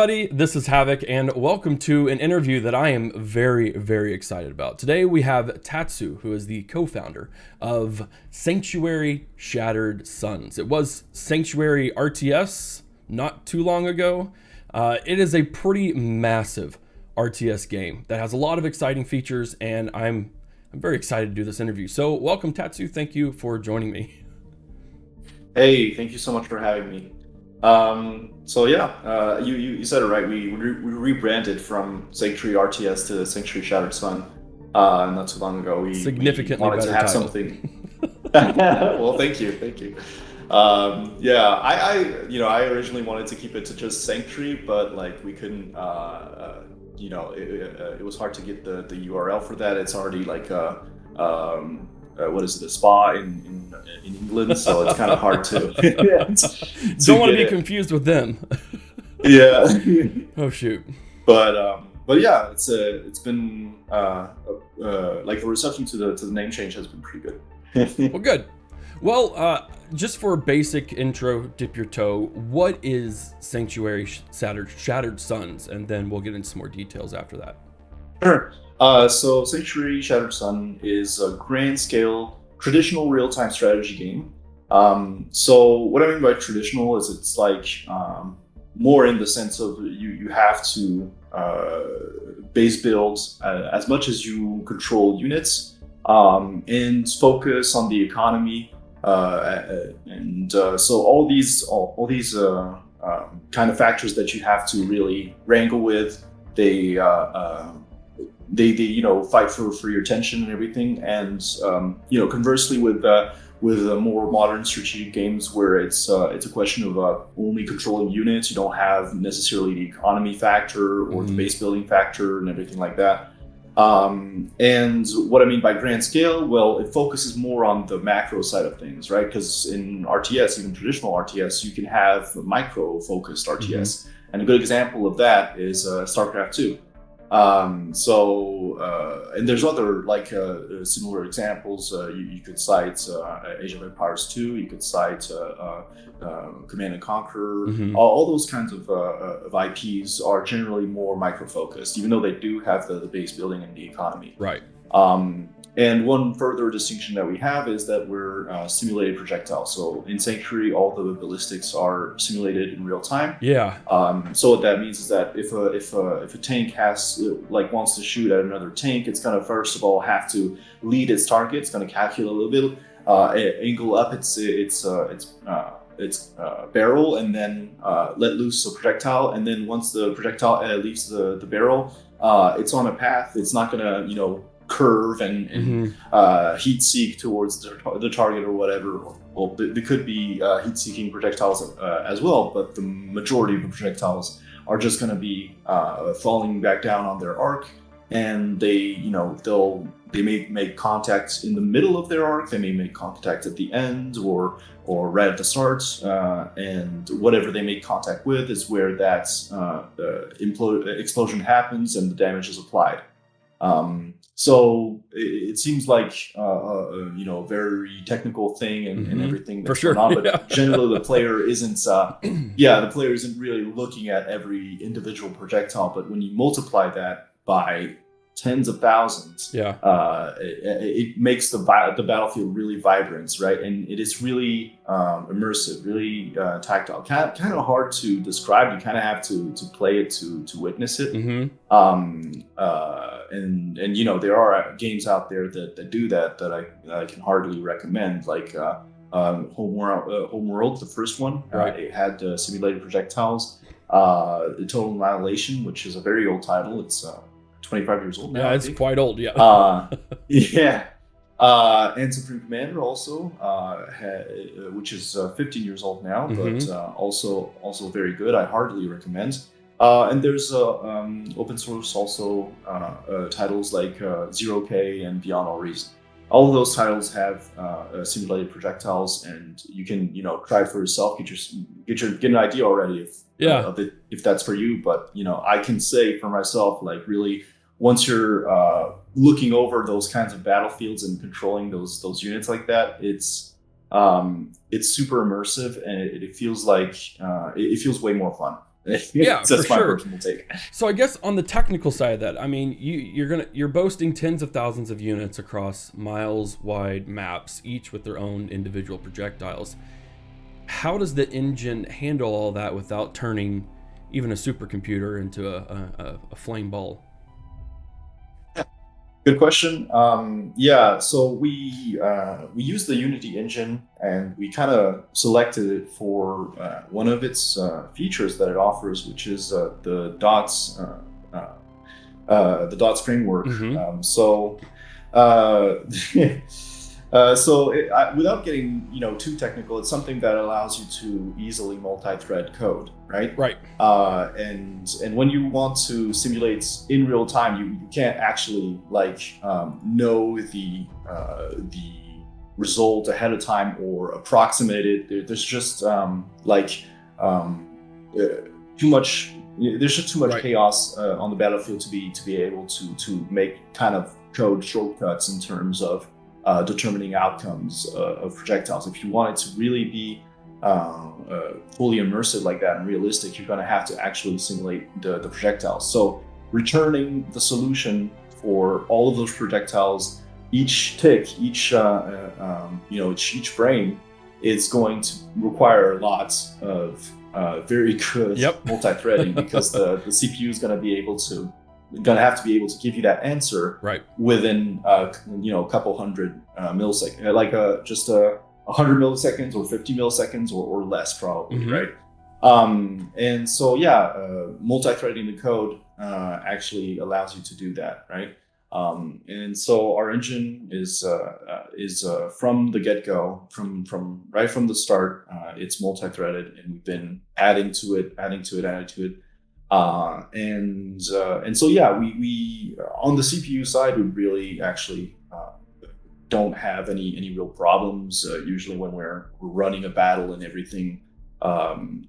everybody, this is Havoc, and welcome to an interview that I am very, very excited about. Today we have Tatsu, who is the co-founder of Sanctuary Shattered Suns. It was Sanctuary RTS not too long ago. It is a pretty massive RTS game that has a lot of exciting features, and I'm very excited to do this interview. So welcome, Tatsu. Thank you for joining me. Hey, thank you so much for having me. You said it right. We rebranded from Sanctuary RTS to Sanctuary Shattered Sun not too long ago. We Significantly wanted to better have title. something. Well, thank you. I originally wanted to keep it to just Sanctuary, but like we couldn't. It was hard to get the URL for that. It's already like what is it, a spa in England, so it's kind of hard to Don't want to get be it. confused with them. Yeah. Oh shoot. But yeah, it's been like the reception to the name change has been pretty Well, good. good. Well, just for a basic intro, dip your toe. What is Sanctuary Shattered Suns, and then we'll get into some more details after that. Sure. So Sanctuary Shattered Sun is a grand scale traditional real time strategy game. So what I mean by traditional is it's like more in the sense of you have to base build as much as you control units and focus on the economy so all these kind of factors that you have to really wrangle with, they fight for your attention and everything. And conversely with more modern strategic games where it's a question of only controlling units, you don't have necessarily the economy factor or the base building factor and everything like that. And what I mean by grand scale, well, it focuses more on the macro side of things, right? Because in RTS, even traditional RTS, you can have micro focused RTS. And a good example of that is StarCraft 2. And there's other similar examples. You could cite Age of Empires 2. You could cite Command and Conquer. All those kinds of IPs are generally more micro focused, even though they do have the base building and the economy. Right. And one further distinction that we have is that we're simulated projectiles. So in Sanctuary, all the ballistics are simulated in real time. Yeah. So what that means is that if a tank wants to shoot at another tank, it's gonna first of all have to lead its target. It's gonna calculate a little bit, angle up its barrel, and then let loose a projectile. And then once the projectile leaves the barrel, it's on a path. It's not gonna curve and heat seek towards the target or whatever. Well, there could be heat seeking projectiles as well, but the majority of the projectiles are just going to be falling back down on their arc, and they may make contact in the middle of their arc. They may make contact at the end or right at the start, and whatever they make contact with is where that explosion happens and the damage is applied. So it seems like a very technical thing and everything that's For sure. going on, but Yeah. generally the player isn't. The player isn't really looking at every individual projectile. But when you multiply that by tens of thousands, it makes the battlefield really vibrant, right? And it is really immersive, really tactile. Kind of hard to describe. You kind of have to play it to witness it. And there are games out there that do that I can hardly recommend, like Homeworld, the first one. Right. It had simulated projectiles. The Total Annihilation, which is a very old title. It's 25 years old now. Yeah, it's quite old. Yeah. Yeah. And Supreme Commander also, which is 15 years old now, but also very good. I heartily recommend. And there's open source also titles like 0K and Beyond All Reason. All of those titles have simulated projectiles, and you can try it for yourself, get an idea already if that's for you. But I can say for myself, like, really, once you're looking over those kinds of battlefields and controlling those units like that, it's super immersive, and it feels like it feels way more fun. Yeah, for That's my sure. personal take. So I guess on the technical side of that, I mean, you're boasting tens of thousands of units across miles wide maps, each with their own individual projectiles. How does the engine handle all that without turning even a supercomputer into a flame ball? Good question. Yeah, so we used the Unity engine, and we kind of selected it for one of its features that it offers, which is the dots framework. Mm-hmm. Uh, without getting too technical, it's something that allows you to easily multi-thread code, right? Right. And when you want to simulate in real time, you can't actually know the result ahead of time or approximate it. There's just too much. There's just too much Right. chaos on the battlefield to be able to make kind of code shortcuts in terms of determining outcomes of projectiles. If you want it to really be fully immersive like that and realistic, you're going to have to actually simulate the projectiles. So returning the solution for all of those projectiles, each tick, each frame is going to require lots of very good Yep. multi-threading because the CPU is going to have to be able to give you that answer Right. within a couple hundred milliseconds, just 100 milliseconds or 50 milliseconds or less probably, Mm-hmm. right? And so multi-threading the code actually allows you to do that, right? And so our engine is from the get-go, from right from the start, it's multi-threaded, and we've been adding to it. And so we on the CPU side, we really actually don't have any real problems. Usually when we're running a battle and everything, on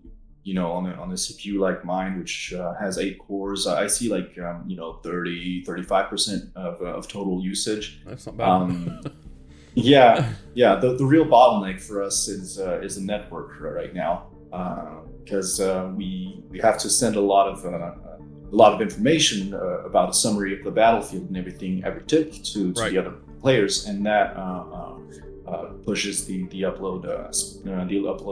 the CPU like mine, which has 8 cores, I see 35% of total usage. That's not bad. The real bottleneck for us is the network right now, because we have to send a lot of information about a summary of the battlefield and everything every tick to Right. the other players, and that pushes the upload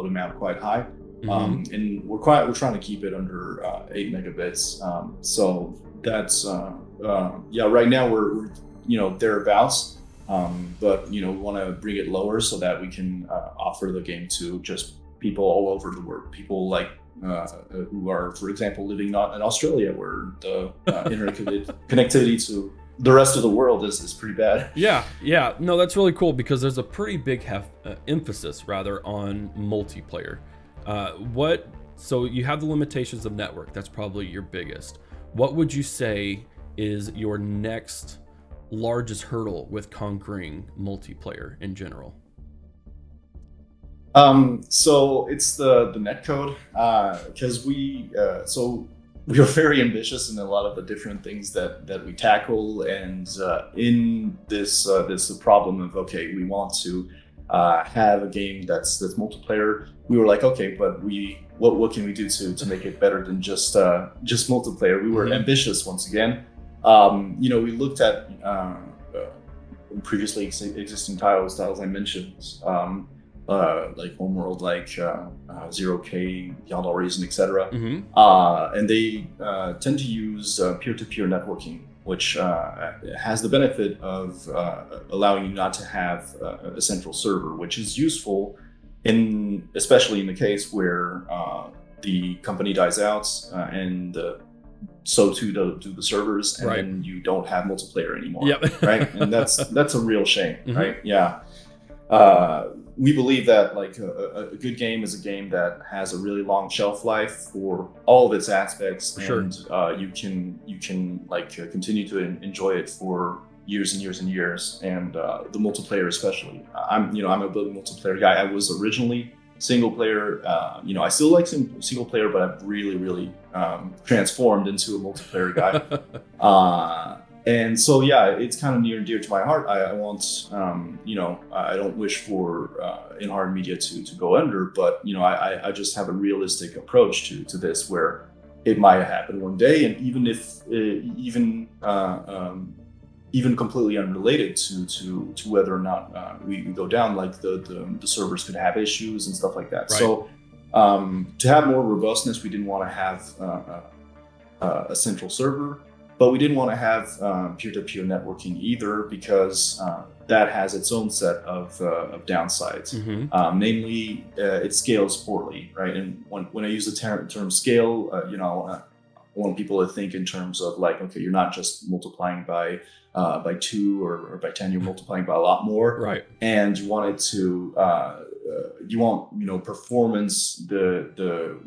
amount quite high. Mm-hmm. And we're trying to keep it under 8 megabits. So that's right now we're thereabouts. But we want to bring it lower so that we can offer the game to just people all over the world. People who are, for example, living not in Australia, where the internet connectivity to the rest of the world is pretty bad. Yeah. No, that's really cool because there's a pretty big emphasis rather on multiplayer. So you have the limitations of network. That's probably your biggest. What would you say is your next largest hurdle with conquering multiplayer in general? So it's the netcode, because we are very ambitious in a lot of the different things that we tackle, and in this problem of we want to have a game that's multiplayer. We were like, okay, but what can we do to make it better than just multiplayer? We were Mm-hmm. ambitious once again. We looked at previously existing titles I mentioned, like Homeworld, like 0K, Beyond All Reason, etc. Mm-hmm. And they tend to use peer-to-peer networking, which has the benefit of allowing you not to have a central server, which is useful especially in the case where the company dies out, and so too do the servers, and Right. then you don't have multiplayer anymore. Yep. Right, and that's a real shame. Mhm. Right. Yeah. We believe that a good game is a game that has a really long shelf life for all of its aspects, Sure. and you can continue to enjoy it for years and years and years, and the multiplayer especially. I'm a big multiplayer guy. I was originally single player. I still like single player, but I've really transformed into a multiplayer guy. And so it's kind of near and dear to my heart. I want I don't wish for in hard media to go under, but I just have a realistic approach to this, where it might happen one day, and even if even completely unrelated to whether or not we go down, like the servers could have issues and stuff like that. Right. So to have more robustness, we didn't want to have a central server, but we didn't want to have peer-to-peer networking either, because that has its own set of downsides. Namely, it scales poorly, right? And when I use the term scale, I want people to think in terms of like, okay, you're not just multiplying by 2 or by 10, you're multiplying by a lot more, right? And you want it to you want performance, the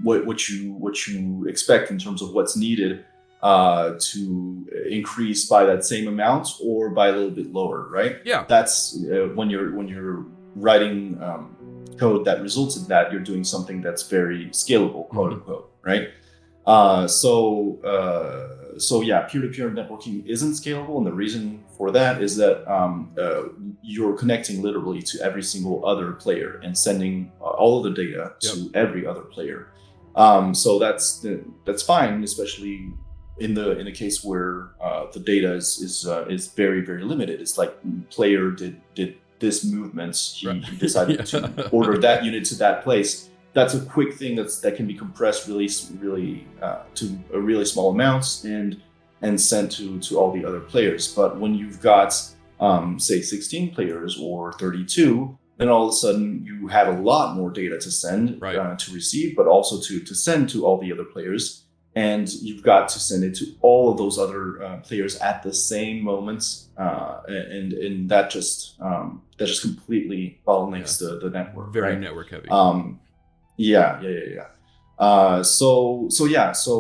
what you expect in terms of what's needed to increase by that same amount or by a little bit lower, right? Yeah, that's when you're writing code that results in that, you're doing something that's very scalable, quote unquote, right? So yeah, peer-to-peer networking isn't scalable, and the reason for that is that you're connecting literally to every single other player and sending all of the data to every other player. So that's fine, especially in the case where the data is very, very limited. It's like player did this movement, he decided to order that unit to that place. That's a quick thing that can be compressed really to a really small amounts and sent to all the other players. But when you've got say 16 players or 32, then all of a sudden you have a lot more data to send, to receive, but also to send to all the other players. And you've got to send it to all of those other players at the same moments, and that just completely bottlenecks the network. Very network heavy. So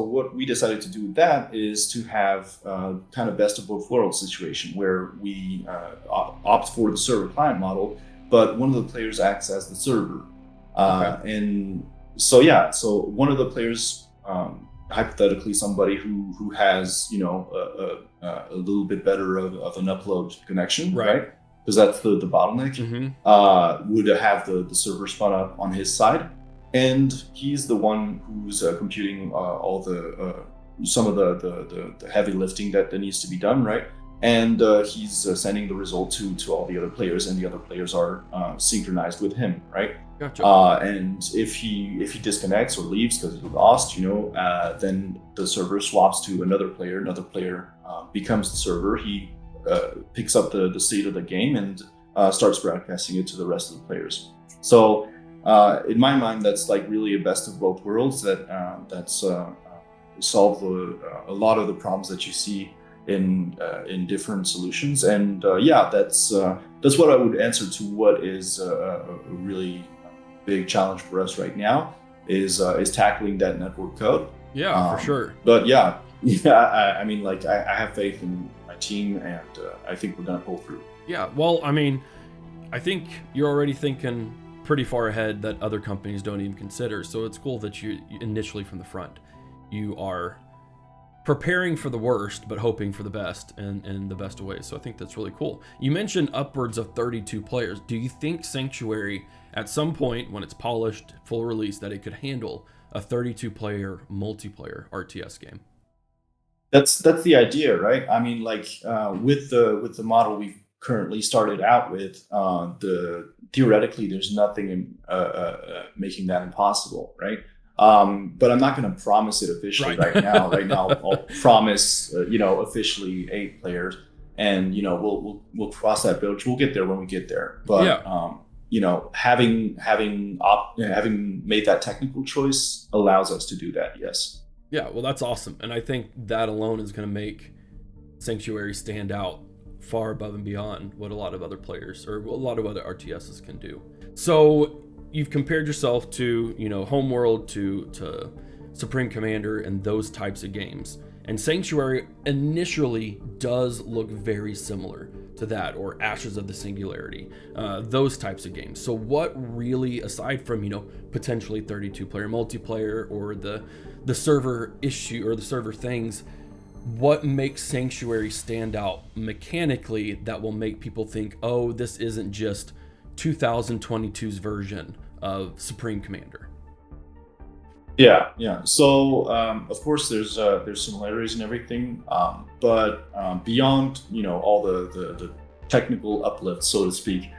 what we decided to do with that is to have kind of best of both worlds situation, where we opt for the server client model, but one of the players acts as the server. And so one of the players, hypothetically somebody who has a little bit better of an upload connection, right? Because that's the bottleneck, would have the server spun up on his side, and he's the one who's computing all the some of the heavy lifting that needs to be done, right? And he's sending the result to all the other players, and the other players are synchronized with him, right? Gotcha. And if he disconnects or leaves because he lost, then the server swaps to another player. Another player becomes the server. He picks up the seed of the game and starts broadcasting it to the rest of the players. So in my mind, that's like really a best of both worlds. That's solve a lot of the problems that you see in different solutions. And that's what I would answer to what is a really big challenge for us right now is tackling that network code. Yeah, for sure. But I mean, like I have faith in my team, and I think we're gonna pull through. Yeah, well, I mean, I think you're already thinking pretty far ahead that other companies don't even consider. So it's cool that you initially from the front, you are preparing for the worst, but hoping for the best in the best of ways. So I think that's really cool. You mentioned upwards of 32 players. Do you think Sanctuary, at some point when it's polished, full release, that it could handle a 32-player multiplayer RTS game? That's the idea, right? I mean, like with the model we've currently started out with, theoretically there's nothing in making that impossible, right? But I'm not going to promise it officially right now. Right now, I'll promise, officially 8 players, and we'll cross that bridge. We'll get there when we get there. But having made that technical choice allows us to do that. Yes. Yeah. Well, that's awesome, and I think that alone is going to make Sanctuary stand out far above and beyond what a lot of other players or a lot of other RTSs can do. So you've compared yourself to, Homeworld, to Supreme Commander and those types of games. And Sanctuary initially does look very similar to that, or Ashes of the Singularity, those types of games. So what really, aside from, potentially 32-player multiplayer or the server issue or the server things, what makes Sanctuary stand out mechanically that will make people think, oh, this isn't just 2022's version of Supreme Commander? Yeah. So of course, there's similarities and everything, but beyond all the technical uplift, so to speak,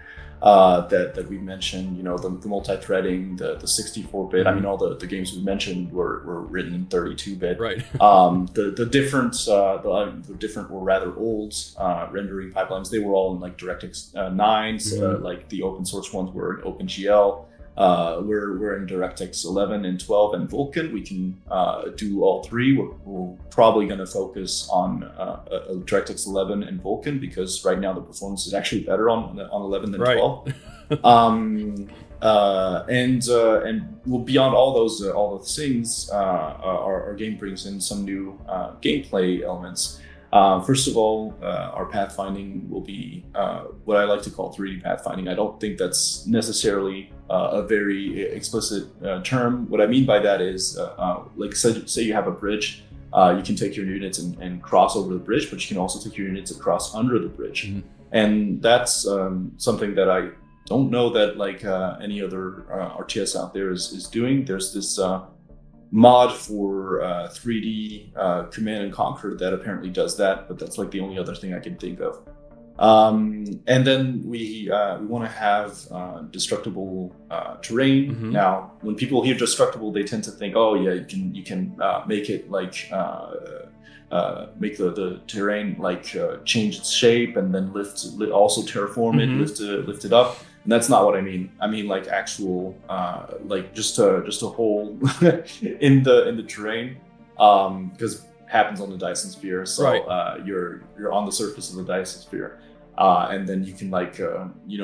that we mentioned, the multi-threading, the 64-bit. I mean, all the games we mentioned were written in 32-bit. Right. The different the different or rather old rendering pipelines, they were all in like DirectX 9s. Like the open source ones were in OpenGL. We're in DirectX 11 and 12 and Vulkan. We can do all three. We're probably going to focus on DirectX 11 and Vulkan because right now the performance is actually better on 11 than 12. And well, beyond all those things, our game brings in some new gameplay elements. First of all, our pathfinding will be what I like to call 3D pathfinding. I don't think that's necessarily a very explicit term. What I mean by that is, like say you have a bridge, you can take your units and cross over the bridge, but you can also take your units across under the bridge. And that's something that I don't know that like any other RTS out there is doing. There's this mod for 3D Command and Conquer that apparently does that, but that's like the only other thing I can think of. And then we want to have destructible terrain. Now, when people hear destructible, they tend to think, oh yeah, you can make it like make the terrain like change its shape and then also terraform it, lift it up. And that's not what I mean. I mean like actual like just a hole in the terrain, because happens on the Dyson sphere. So you're on the surface of the Dyson sphere, and then you can like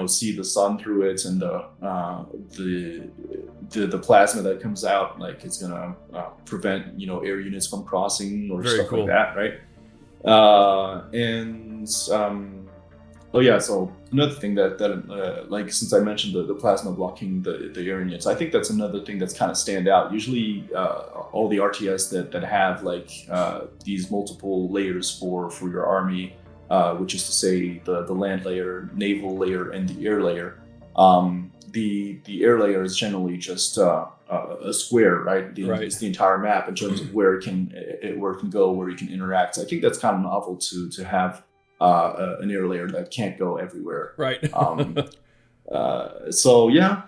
see the sun through it, and the plasma that comes out, like it's gonna prevent air units from crossing or stuff like that, right? Oh yeah, so another thing that like since I mentioned the plasma blocking the air units, I think that's another thing that's kind of stand out. Usually all the RTS that have like these multiple layers for your army, which is to say the land layer, naval layer, and the air layer. The air layer is generally just a square, right? It's the entire map in terms of where it can go, where you can interact. I think that's kind of novel to have an air layer that can't go everywhere. Right. So yeah.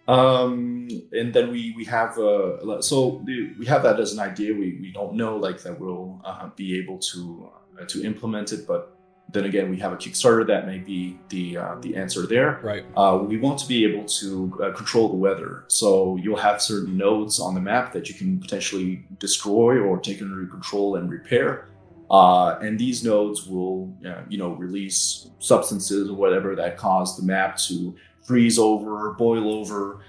And then we have we have that as an idea. We don't know like that we'll be able to implement it, but then again, we have a Kickstarter that may be the answer there. Right. We want to be able to control the weather. So you'll have certain nodes on the map that you can potentially destroy or take under control and repair. And these nodes will, release substances or whatever that cause the map to freeze over, boil over,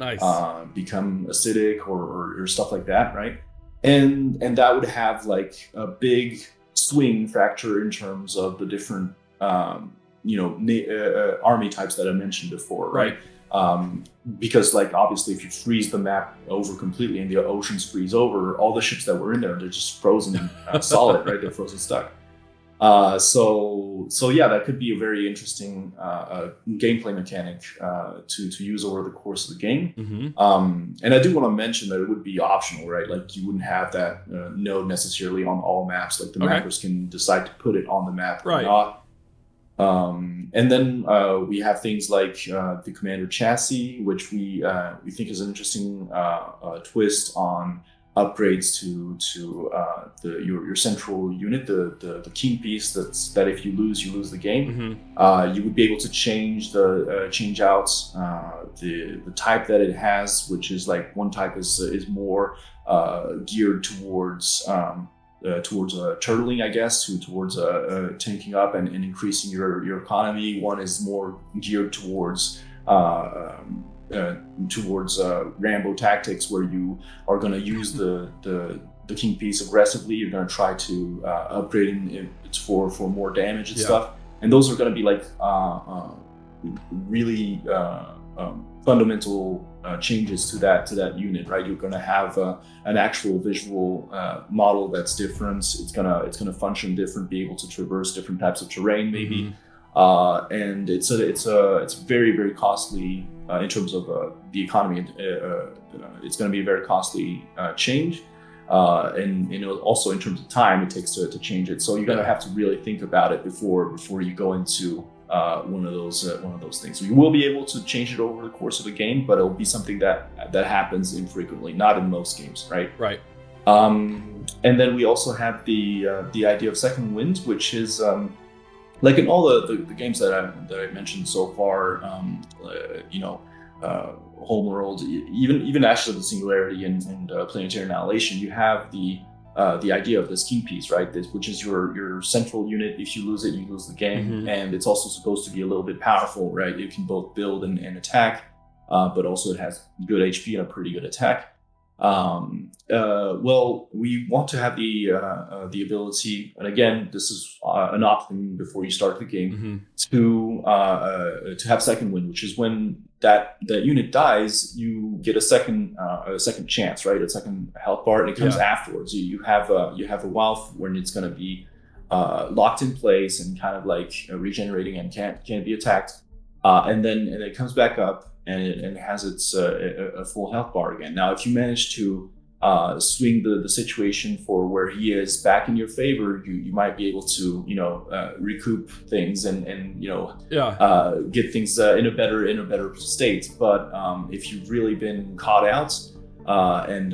become acidic or stuff like that, right? And that would have like a big swing factor in terms of the different army types that I mentioned before, right? Because like obviously if you freeze the map over completely and the oceans freeze over, all the ships that were in there, they're just frozen solid, right? They're frozen stuck. So yeah, that could be a very interesting gameplay mechanic to use over the course of the game. And I do want to mention that it would be optional, right? Like you wouldn't have that node necessarily on all maps. Like the mappers can decide to put it on the map or not. And then we have things like the Commander chassis, which we think is an interesting twist on upgrades to your central unit, the king piece. That if you lose the game. You would be able to change out the type that it has, which is like one type is more geared towards turtling, I guess, towards tanking up and increasing your economy. One is more geared towards Rambo tactics, where you are going to use the king piece aggressively. You're going to try to upgrade it for more damage and stuff. And those are going to be like really fundamental changes to that unit, right? You're going to have an actual visual model that's different. It's gonna function different, be able to traverse different types of terrain, maybe. And it's a very, very costly in terms of the economy. It's going to be a very costly change. And also in terms of time it takes to change it. So you're going to have to really think about it before you go into one of those things. So you will be able to change it over the course of a game, but it'll be something that happens infrequently, not in most games, right? Right. And then we also have the idea of second wind, which is like in all the games that I mentioned so far, Homeworld, even Ashes of the Singularity and Planetary Annihilation, you have the idea of this king piece, right? Which is your central unit. If you lose it, you lose the game. And it's also supposed to be a little bit powerful, right? It can both build and attack, but also it has good HP and a pretty good attack. Well, we want to have the ability, and again, this is an option before you start the game, to have second wind, which is when that unit dies, you get a second chance, right? A second health bar, and it comes afterwards. You have a while when it's going to be locked in place and kind of like regenerating and can't be attacked, and then it comes back up. And it has its a full health bar again. Now, if you manage to swing the situation for where he is back in your favor, you might be able to recoup things and get things in a better state. But if you've really been caught out and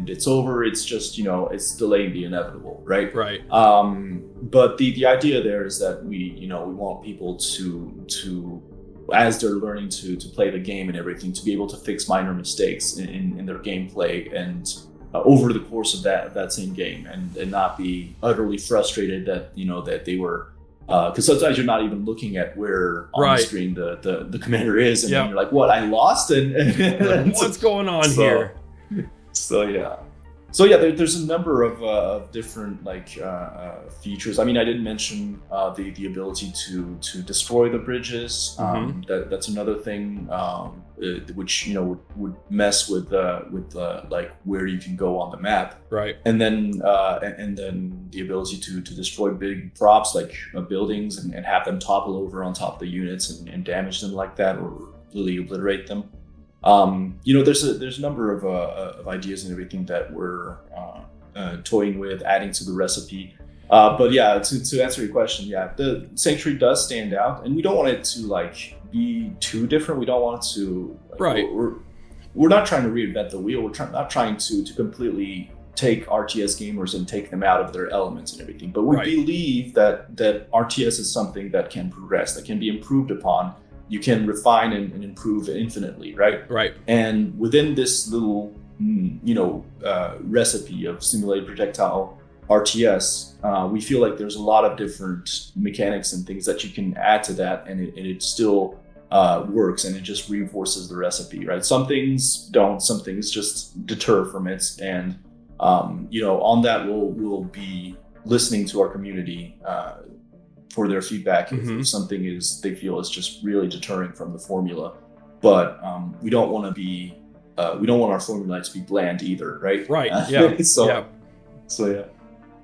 it's over, it's just it's delaying the inevitable, right? Right. But the idea there is that we want people to as they're learning to play the game and everything, to be able to fix minor mistakes in their gameplay and over the course of that same game, and not be utterly frustrated that that they were because sometimes you're not even looking at where on the screen the commander is, and then you're like, what, I lost, and what's going on here? So there's a number of different features. I mean, I didn't mention the ability to destroy the bridges. That's another thing which would mess with like where you can go on the map. Right. And then the ability to destroy big props like buildings and have them topple over on top of the units and damage them like that, or really obliterate them. There's a number of ideas and everything that we're toying with, adding to the recipe. But yeah, to answer your question, the Sanctuary does stand out, and we don't want it to be too different. We don't want it to we're not trying to reinvent the wheel. We're not trying to completely take RTS gamers and take them out of their elements and everything. But we believe that RTS is something that can progress, that can be improved upon. You can refine and improve infinitely, right? Right. And within this little, recipe of simulated projectile RTS, we feel like there's a lot of different mechanics and things that you can add to that, and it still works, and it just reinforces the recipe, right? Some things don't, some things just deter from it, and on that we'll be listening to our community for their feedback if something they feel is just really deterring from the formula. But we don't want our formula to be bland either, right? Right. Yeah. So.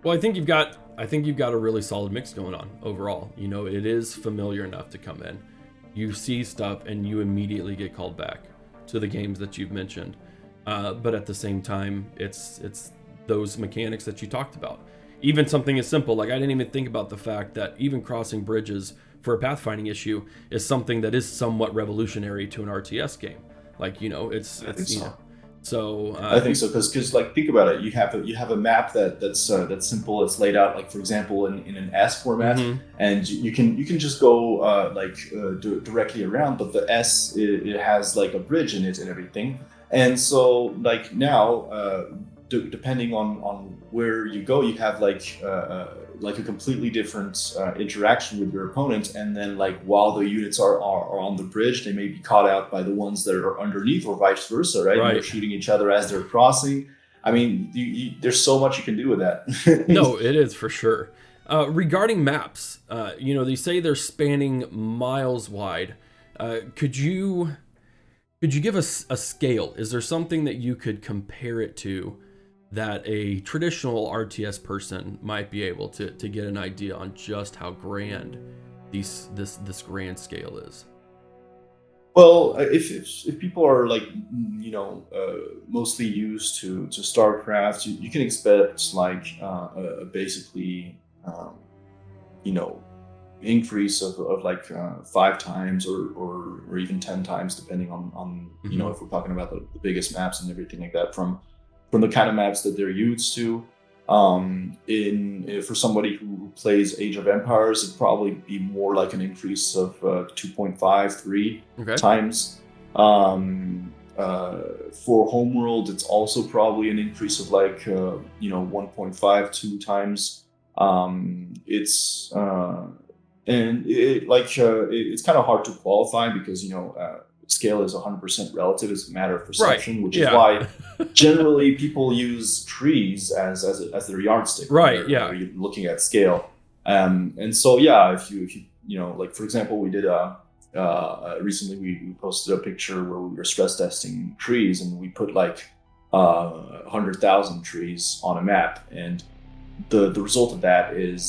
Well, I think you've got a really solid mix going on overall. It is familiar enough to come in. You see stuff and you immediately get called back to the games that you've mentioned. But at the same time, it's those mechanics that you talked about. Even something as simple, like I didn't even think about the fact that even crossing bridges for a pathfinding issue is something that is somewhat revolutionary to an RTS game. I think so, because think about it. You have a map that's simple. It's laid out for example in an S format, and you can just go directly around. But the S it has a bridge in it and everything. And so now. Depending on where you go, you have a completely different interaction with your opponent, and then while the units are on the bridge, they may be caught out by the ones that are underneath, or vice versa, right? And they're shooting each other as they're crossing. I mean, there's so much you can do with that. No, it is for sure. Regarding maps, they say they're spanning miles wide. Could you give us a scale? Is there something that you could compare it to that a traditional RTS person might be able to get an idea on just how grand this grand scale is? Well, if people are like mostly used to StarCraft, you can expect like basically you know increase of like 5 times or even 10 times, depending on Hmm. if we're talking about the biggest maps and everything like that, from the kind of maps that they're used to. In For somebody who plays Age of Empires, it'd probably be more like an increase of 2.5, 3 Okay. times. For Homeworld, it's also probably an increase of like 1.5, 2 times. It's and it, like it's kind of hard to qualify because scale is 100% relative. It's a matter of Right. perception, which is Yeah. why generally people use trees as their yardstick when Right. they're Yeah. looking at scale. And so yeah, if you like, for example, we did recently we posted a picture where we were stress testing trees, and we put like 100,000 trees on a map. And the result of that is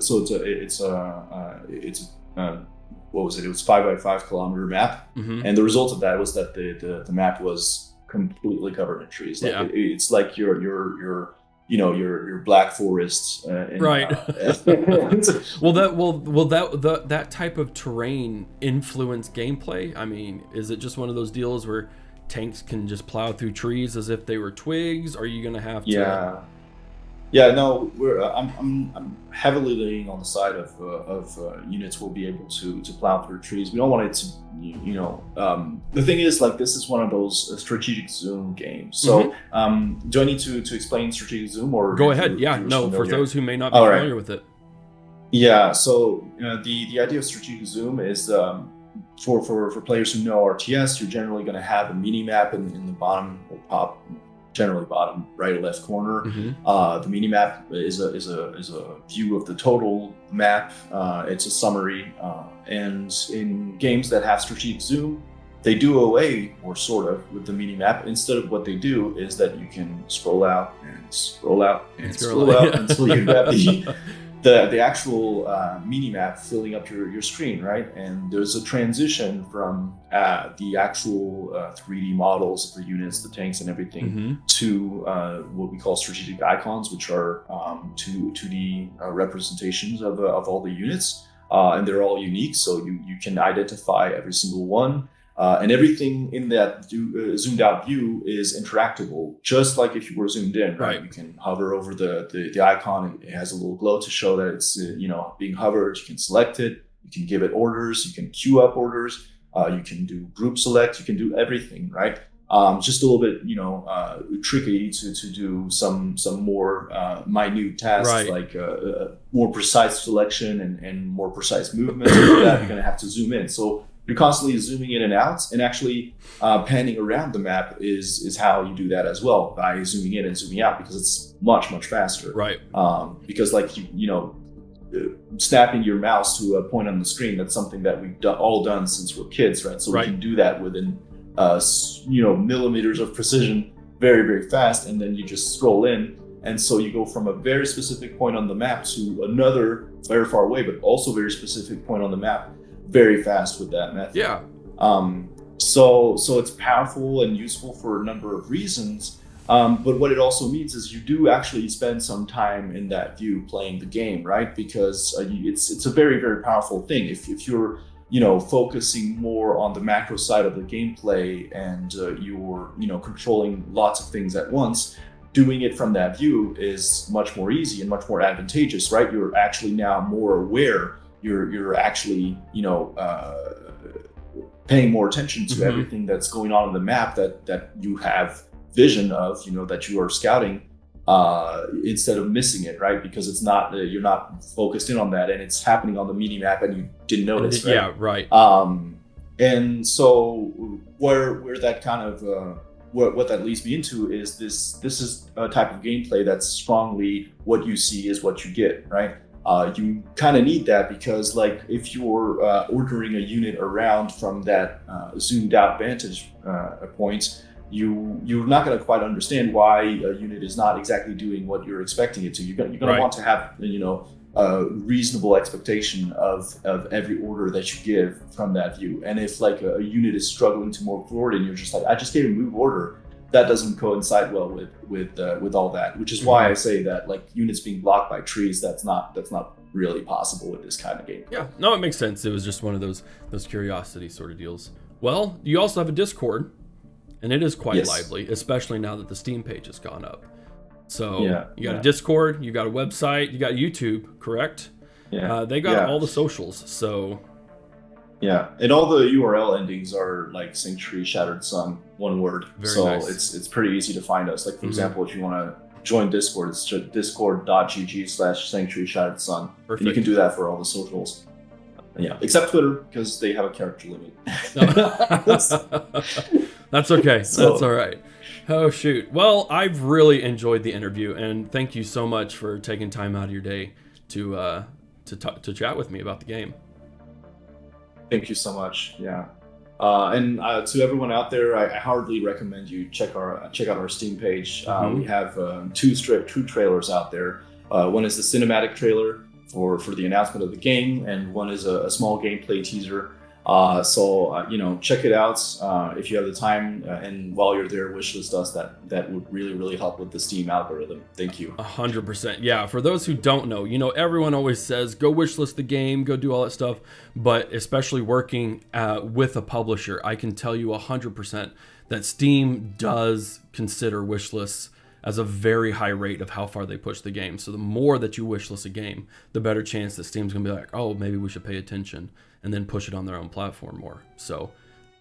so it's a what was it? It was 5 by 5 kilometer map, Hmm. and the result of that was that the map was completely covered in trees. Like Yeah. it's like your Black Forest in Right. Will that type of terrain influence gameplay? I mean, is it just one of those deals where tanks can just plow through trees as if they were twigs? Are you gonna have to? yeah. Yeah, no, I'm heavily leaning on the side of units will be able to plow through trees. We don't want it to, the thing is, like, this is one of those strategic zoom games. So, Hmm. do I need to explain strategic zoom, or Go if ahead. Yeah. you're No, for familiar? those who may not be All right. familiar with it. Yeah. So the idea of strategic zoom is for players who know RTS, you're generally going to have a mini map in the bottom or top, generally bottom right or left corner. Hmm. The mini map is a view of the total map. It's a summary, and in games that have strategic zoom, they do away, or sort of, with the mini map. Instead of, what they do is that you can scroll out and scroll out and scroll out until you have the actual mini map filling up your screen, right? And there's a transition from the actual 3D models of the units, the tanks, and everything, Hmm. to what we call strategic icons, which are 2D representations of all the units, and they're all unique, so you can identify every single one. And everything in that zoomed out view is interactable, just like if you were zoomed in, right? Right. You can hover over the icon. It has a little glow to show that it's being hovered. You can select it. You can give it orders. You can queue up orders. You can do group select. You can do everything, right? Just a little bit, tricky to do some more minute tasks, Right. like more precise selection and more precise movements. For that, you're going to have to zoom in. So you're constantly zooming in and out, and actually panning around the map is how you do that as well, by zooming in and zooming out, because it's much faster. Right. Because, like, snapping your mouse to a point on the screen, that's something that we've all done since we're kids, right? So Right. we can do that within millimeters of precision, very fast, and then you just scroll in. And so you go from a very specific point on the map to another very far away, but also very specific point on the map, very fast with that method. Yeah. So it's powerful and useful for a number of reasons. But what it also means is you do actually spend some time in that view playing the game, right? Because it's a very powerful thing. If you're focusing more on the macro side of the gameplay, and you're controlling lots of things at once, doing it from that view is much more easy and much more advantageous, right? You're actually now more aware. You're actually paying more attention to everything that's going on in the map that you have vision of, that you are scouting, instead of missing it, right? Because it's not you're not focused in on that, and it's happening on the mini map, and you didn't notice, right? Yeah. Right. And so where that kind of what that leads me into is this is a type of gameplay that's strongly what you see is what you get, right? You kind of need that, because, like, if you're ordering a unit around from that zoomed out vantage point, you're not going to quite understand why a unit is not exactly doing what you're expecting it to. You're going to Right. want to have a reasonable expectation of every order that you give from that view. And if like a unit is struggling to move forward and you're just like, I just gave a move order, that doesn't coincide well with all that, which is why I say that like units being blocked by trees, that's not really possible with this kind of game. Yeah, no, it makes sense. It was just one of those curiosity sort of deals. Well, you also have a Discord, and it is quite lively, especially now that the Steam page has gone up. So you got a Discord, you got a website, you got YouTube, correct? Yeah. They got all the socials, so. Yeah, and all the URL endings are like Sanctuary Shattered Sun, one word. Very nice. It's pretty easy to find us. Like for example, if you want to join Discord, it's just discord.gg/Sanctuary Shattered Sun. Perfect. And you can do that for all the socials. Yeah, except Twitter, because they have a character limit. That's okay. So, that's all right. Oh, shoot. Well, I've really enjoyed the interview, and thank you so much for taking time out of your day to chat with me about the game. Thank you so much. Yeah. And to everyone out there, I hardly recommend you check out our Steam page. We have two trailers out there. One is the cinematic trailer for the announcement of the game, and one is a small gameplay teaser. So check it out if you have the time, and while you're there, wishlist us. That would really help with the Steam algorithm. Thank you. 100%. Yeah, for those who don't know, everyone always says go wishlist the game, go do all that stuff, but especially working with a publisher, I can tell you 100% that Steam does consider wishlists as a very high rate of how far they push the game. So the more that you wishlist a game, the better chance that Steam's gonna be like, oh, maybe we should pay attention, and then push it on their own platform more. So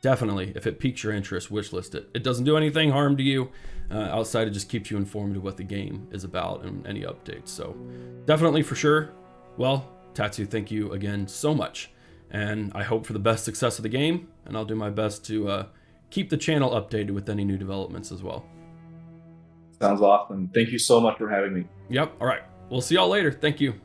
definitely, if it piques your interest, wishlist it. It doesn't do anything harm to you outside of just keeps you informed of what the game is about and any updates. So definitely, for sure. Well, Tatsu, thank you again so much. And I hope for the best success of the game, and I'll do my best to keep the channel updated with any new developments as well. Sounds awesome. Thank you so much for having me. Yep. All right. We'll see y'all later. Thank you.